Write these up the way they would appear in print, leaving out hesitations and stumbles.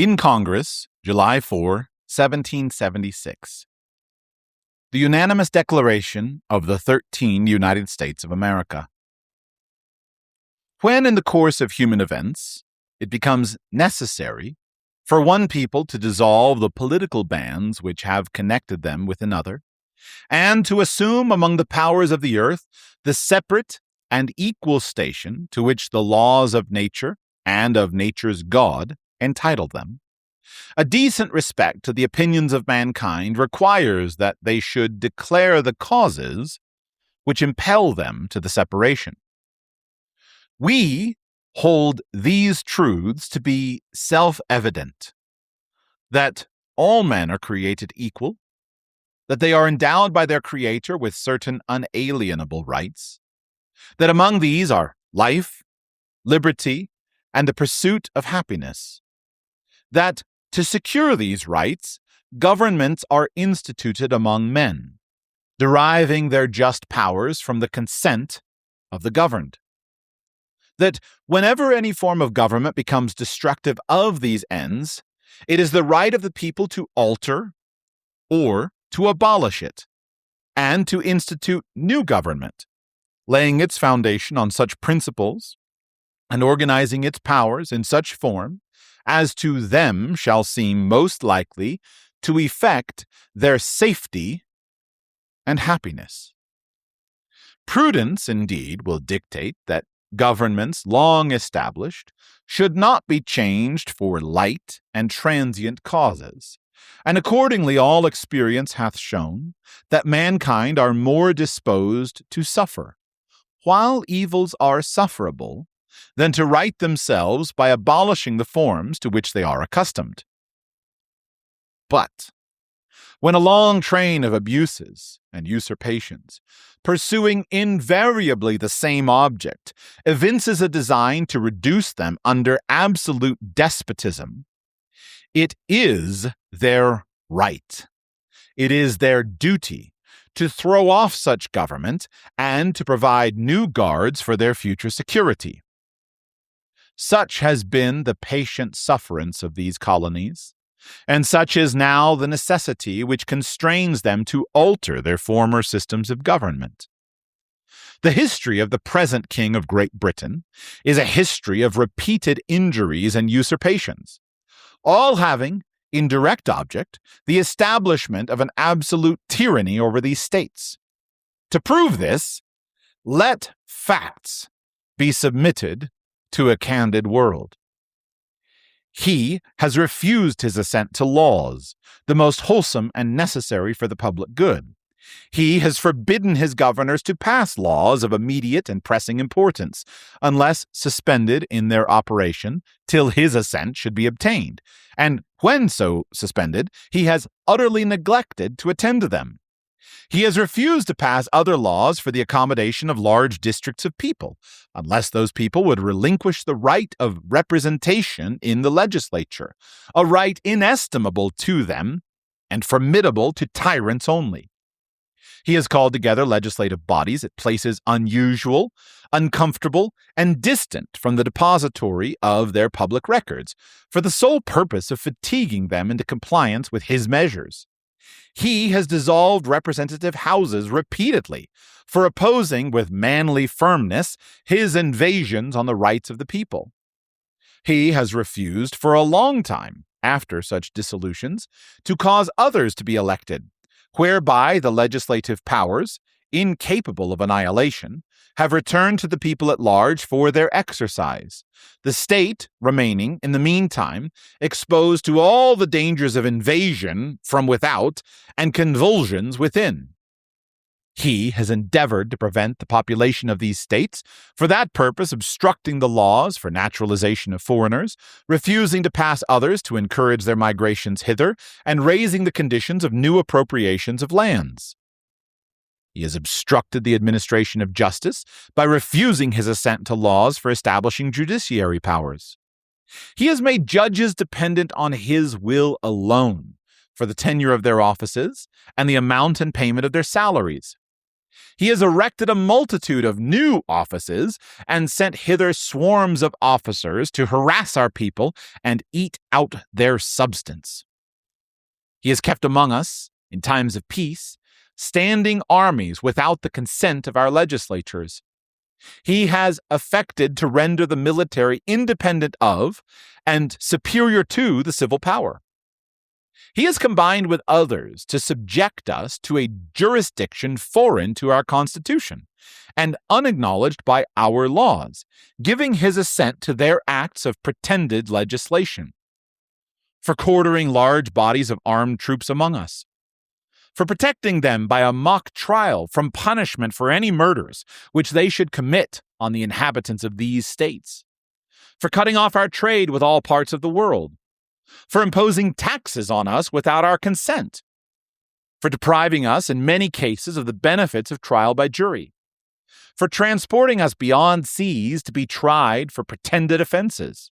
In Congress, July 4, 1776. The unanimous declaration of the 13 United States of America. When in the course of human events it becomes necessary for one people to dissolve the political bands which have connected them with another, and to assume among the powers of the earth the separate and equal station to which the laws of nature and of nature's God entitle them, a decent respect to the opinions of mankind requires that they should declare the causes which impel them to the separation. We hold these truths to be self-evident, that all men are created equal, that they are endowed by their Creator with certain unalienable rights, that among these are life, liberty, and the pursuit of happiness, that to secure these rights, governments are instituted among men, deriving their just powers from the consent of the governed, that whenever any form of government becomes destructive of these ends, it is the right of the people to alter or to abolish it, and to institute new government, laying its foundation on such principles and organizing its powers in such form as to them shall seem most likely to effect their safety and happiness. Prudence, indeed, will dictate that governments long established should not be changed for light and transient causes, and accordingly all experience hath shown that mankind are more disposed to suffer, while evils are sufferable, than to right themselves by abolishing the forms to which they are accustomed. But when a long train of abuses and usurpations, pursuing invariably the same object, evinces a design to reduce them under absolute despotism, it is their right, it is their duty to throw off such government and to provide new guards for their future security. Such has been the patient sufferance of these colonies, and such is now the necessity which constrains them to alter their former systems of government. The history of the present King of Great Britain is a history of repeated injuries and usurpations, all having in direct object the establishment of an absolute tyranny over these states. To prove this, let facts be submitted to a candid world. He has refused his assent to laws, the most wholesome and necessary for the public good. He has forbidden his governors to pass laws of immediate and pressing importance, unless suspended in their operation till his assent should be obtained, and when so suspended, he has utterly neglected to attend to them. He has refused to pass other laws for the accommodation of large districts of people, unless those people would relinquish the right of representation in the legislature, a right inestimable to them and formidable to tyrants only. He has called together legislative bodies at places unusual, uncomfortable, and distant from the depository of their public records, for the sole purpose of fatiguing them into compliance with his measures. He has dissolved representative houses repeatedly for opposing with manly firmness his invasions on the rights of the people. He has refused for a long time, after such dissolutions, to cause others to be elected, whereby the legislative powers, incapable of annihilation, have returned to the people at large for their exercise, the state remaining, in the meantime, exposed to all the dangers of invasion from without and convulsions within. He has endeavored to prevent the population of these states, for that purpose obstructing the laws for naturalization of foreigners, refusing to pass others to encourage their migrations hither, and raising the conditions of new appropriations of lands. He has obstructed the administration of justice by refusing his assent to laws for establishing judiciary powers. He has made judges dependent on his will alone for the tenure of their offices and the amount and payment of their salaries. He has erected a multitude of new offices and sent hither swarms of officers to harass our people and eat out their substance. He has kept among us, in times of peace, standing armies without the consent of our legislatures. He has affected to render the military independent of and superior to the civil power. He has combined with others to subject us to a jurisdiction foreign to our Constitution and unacknowledged by our laws, giving his assent to their acts of pretended legislation, for quartering large bodies of armed troops among us, for protecting them by a mock trial from punishment for any murders which they should commit on the inhabitants of these states, for cutting off our trade with all parts of the world, for imposing taxes on us without our consent, for depriving us in many cases of the benefits of trial by jury, for transporting us beyond seas to be tried for pretended offenses,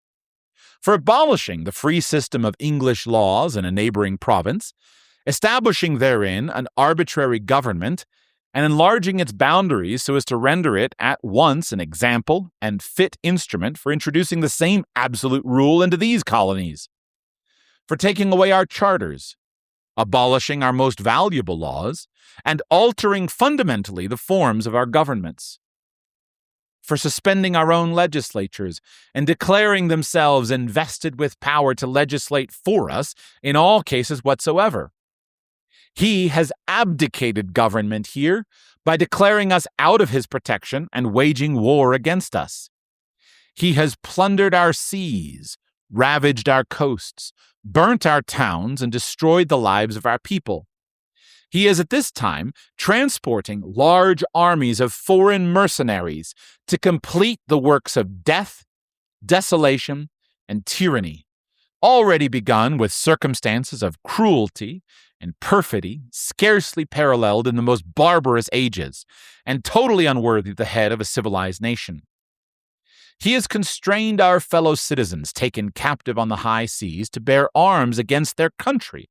for abolishing the free system of English laws in a neighboring province, establishing therein an arbitrary government, and enlarging its boundaries so as to render it at once an example and fit instrument for introducing the same absolute rule into these colonies, for taking away our charters, abolishing our most valuable laws, and altering fundamentally the forms of our governments, for suspending our own legislatures and declaring themselves invested with power to legislate for us in all cases whatsoever. He has abdicated government here by declaring us out of his protection and waging war against us. He has plundered our seas, ravaged our coasts, burnt our towns, and destroyed the lives of our people. He is at this time transporting large armies of foreign mercenaries to complete the works of death, desolation, and tyranny, already begun with circumstances of cruelty and perfidy scarcely paralleled in the most barbarous ages, and totally unworthy the head of a civilized nation. He has constrained our fellow citizens taken captive on the high seas to bear arms against their country,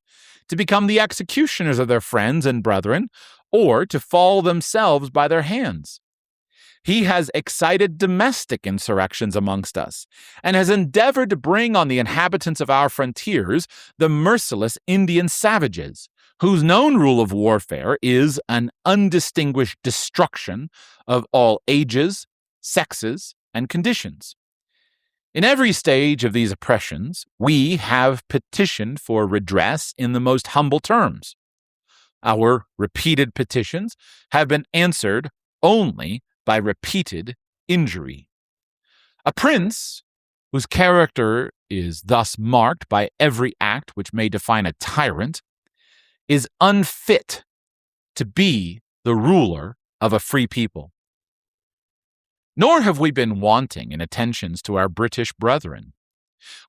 to become the executioners of their friends and brethren, or to fall themselves by their hands. He has excited domestic insurrections amongst us, and has endeavored to bring on the inhabitants of our frontiers the merciless Indian savages, whose known rule of warfare is an undistinguished destruction of all ages, sexes, and conditions. In every stage of these oppressions, we have petitioned for redress in the most humble terms. Our repeated petitions have been answered only by repeated injury. A prince whose character is thus marked by every act which may define a tyrant is unfit to be the ruler of a free people. Nor have we been wanting in attentions to our British brethren.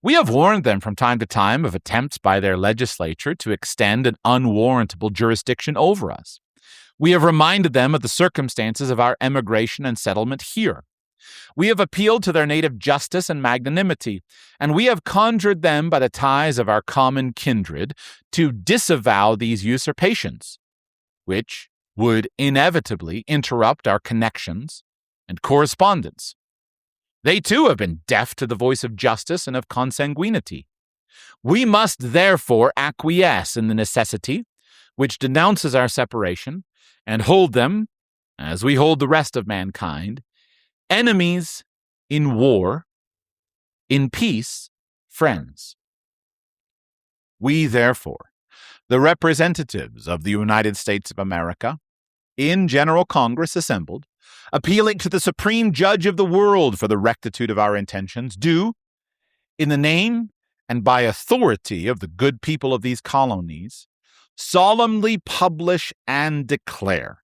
We have warned them from time to time of attempts by their legislature to extend an unwarrantable jurisdiction over us. We have reminded them of the circumstances of our emigration and settlement here. We have appealed to their native justice and magnanimity, and we have conjured them by the ties of our common kindred to disavow these usurpations, which would inevitably interrupt our connections and correspondence. They too have been deaf to the voice of justice and of consanguinity. We must therefore acquiesce in the necessity which denounces our separation, and hold them, as we hold the rest of mankind, enemies in war, in peace, friends. We, therefore, the representatives of the United States of America, in General Congress assembled, appealing to the Supreme Judge of the world for the rectitude of our intentions, do, in the name and by authority of the good people of these colonies, solemnly publish and declare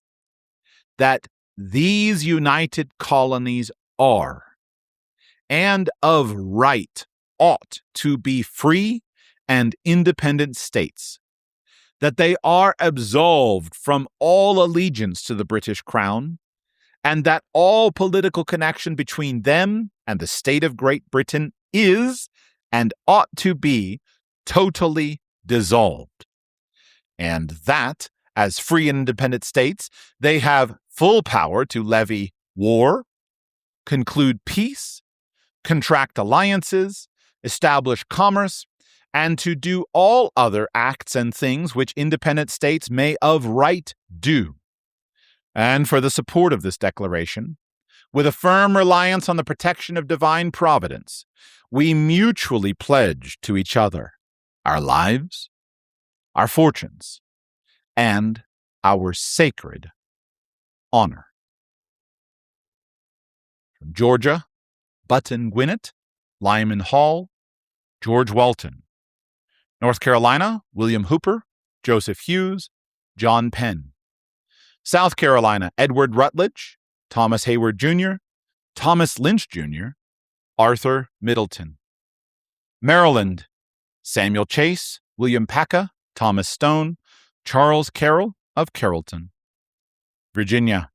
that these united colonies are, and of right ought to be free and independent states, that they are absolved from all allegiance to the British Crown, and that all political connection between them and the state of Great Britain is and ought to be totally dissolved, and that, As free and independent states, they have full power to levy war, conclude peace, contract alliances, establish commerce, and to do all other acts and things which independent states may of right do. And for the support of this declaration, with a firm reliance on the protection of divine providence, we mutually pledge to each other our lives, our fortunes, and our sacred honor. From Georgia, Button Gwinnett, Lyman Hall, George Walton. North Carolina, William Hooper, Joseph Hughes, John Penn. South Carolina, Edward Rutledge, Thomas Hayward Jr., Thomas Lynch Jr., Arthur Middleton. Maryland, Samuel Chase, William Paca, Thomas Stone, Charles Carroll of Carrollton. Virginia,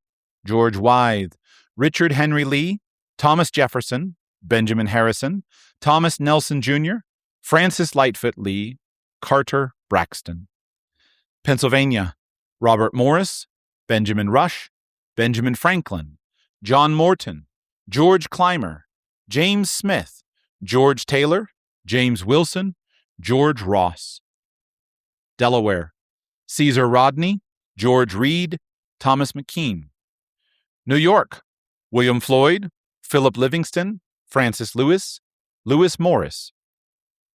George Wythe, Richard Henry Lee, Thomas Jefferson, Benjamin Harrison, Thomas Nelson Jr., Francis Lightfoot Lee, Carter Braxton. Pennsylvania, Robert Morris, Benjamin Rush, Benjamin Franklin, John Morton, George Clymer, James Smith, George Taylor, James Wilson, George Ross. Delaware, Caesar Rodney, George Reed, Thomas McKean. New York, William Floyd, Philip Livingston, Francis Lewis, Lewis Morris.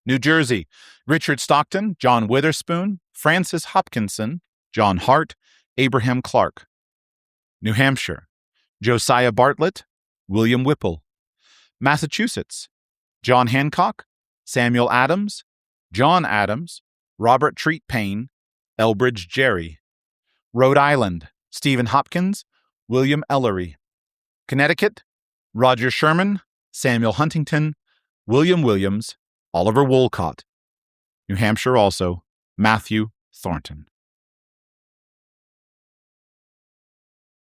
New Jersey, Richard Stockton, John Witherspoon, Francis Hopkinson, John Hart, Abraham Clark. New Hampshire, Josiah Bartlett, William Whipple. Massachusetts, John Hancock, Samuel Adams, John Adams, Robert Treat Paine, Elbridge Gerry. Rhode Island, Stephen Hopkins, William Ellery. Connecticut, Roger Sherman, Samuel Huntington, William Williams, Oliver Wolcott. New Hampshire also, Matthew Thornton.